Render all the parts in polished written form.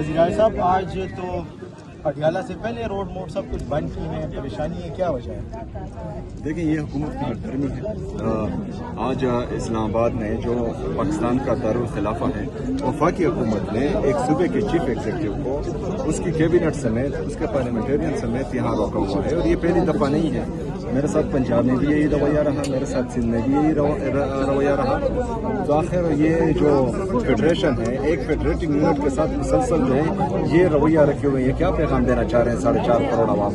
वज़ीर आला साहब, आज तो पटियाला से पहले रोड मोड सब कुछ बंद की है, परेशानी है, क्या वजह है? देखिए, ये हुकूमत की हरदर्मी है। आज इस्लामाबाद में जो पाकिस्तान का दारुल खिलाफा है, वफाकी हुकूमत ने एक सूबे के चीफ एग्जीक्यूटिव को उसकी कैबिनेट समेत उसके पार्लियामेंटेरियन समेत यहाँ रोका हुआ है। और ये पहली दफ़ा नहीं है। मेरे साथ पंजाब में भी यही रवैया रहा, मेरे साथ सिंध में भी यही रवैया रहा। तो आखिर ये जो फेडरेशन है, एक फेडरेटिंग यूनिट के साथ मुसलसल जो है ये रवैया रखे हुए हैं, क्या पैगाम देना चाह रहे हैं 4.5 करोड़ आवाम?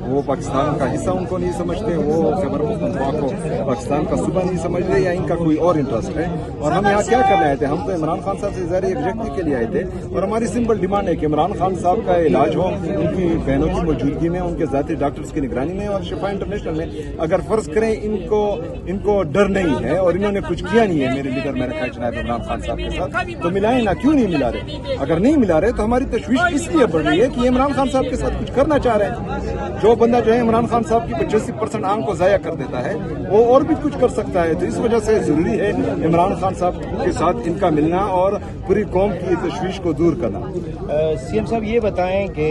वो पाकिस्तान का हिस्सा उनको नहीं समझते, वो खैबर पख्तूनख्वा को पाकिस्तान का सूबा नहीं समझते, या इनका कोई और इंटरेस्ट है? और हम यहाँ क्या करने आए थे? हम तो इमरान खान साहब से ज़ाहिर एग्जेक्टिव के लिए आए थे, और हमारी सिंपल डिमांड है कि इमरान खान साहब का इलाज हो उनकी बहनों की मौजूदगी में, उनके ज़ाती डॉक्टर्स की निगरानी में और शिफा इंटरनेशनल में। अगर फर्ज करें इनको डर नहीं है और इन्होंने कुछ किया नहीं है मेरे लीडर मेरे ख्याल जनाब इमरान खान साहब के साथ, तो मिलाए ना, क्यों नहीं मिला रहे? अगर नहीं मिला रहे तो हमारी तशवीश इसलिए बढ़ रही है कि इमरान खान साहब के साथ कुछ करना चाह रहे हैं। जो बंदा जो है इमरान खान साहब की 85% आंख को ज़ाया कर देता है, वो और भी कुछ कर सकता है। तो इस वजह से जरूरी है इमरान खान साहब के साथ इनका मिलना और पूरी कौम की तशवीश को दूर करना। सीएम साहब, ये बताएं कि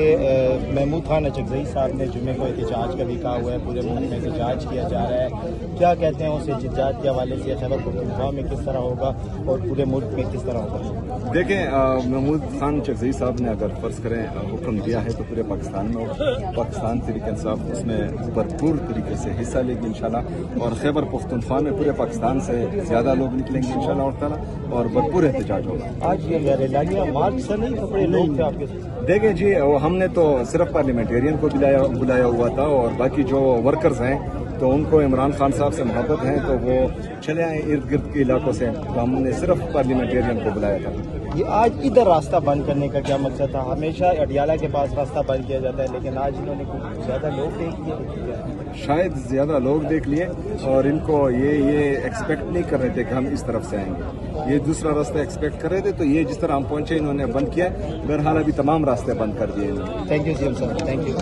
महमूद खान अचकज़ई साहब ने जुम्मे को एहतजाज का भी कहा हुआ है, पूरे मुल्क में एहतजाज किया जा रहा है, क्या कहते हैं? उसे एहतजाज के हवाले से खैबर पख्तूनख्वा में किस तरह होगा और पूरे मुल्क में किस तरह होगा? देखें, महमूद खान अचकज़ई साहब ने अगर फर्ज करें हुक्म दिया है तो पूरे पाकिस्तान में पाकिस्तान तहरीक इंसाफ उसमें भरपूर तरीके से हिस्सा लेगी इंशाल्लाह। और खैबर पख्तूनख्वा में पूरे पाकिस्तान से ज़्यादा लोग निकलेंगे इंशाल्लाह और ताला, और भरपूर एहतजाज होगा। आज ये रैलियां मार्च से नहीं, कपड़े लोग थे आपके साथ? देखें जी, हमने तो सिर्फ पार्लियामेंटेरियन को बुलाया हुआ था, और बाकी जो वर्कर्स हैं तो उनको इमरान खान साहब से मोहब्बत है तो वो चले आए इर्द गिर्द के इलाकों से, तो हमने सिर्फ पार्लियामेंटेरियन को बुलाया था। ये आज इधर रास्ता बंद करने का क्या मकसद था? हमेशा अडियाला के पास रास्ता बंद किया जाता है, लेकिन आज इन्होंने कुछ ज़्यादा लोग देख लिए, शायद ज़्यादा लोग देख लिए, और इनको ये एक्सपेक्ट नहीं कर रहे थे कि हम इस तरफ से आएंगे। ये दूसरा रास्ता एक्सपेक्ट कर रहे थे, तो ये जिस तरह हम पहुंचे इन्होंने बंद किया। बहरहाल अभी तमाम रास्ते बंद कर दिए इन्होंने। थैंक यू सीएम साहब, थैंक यू।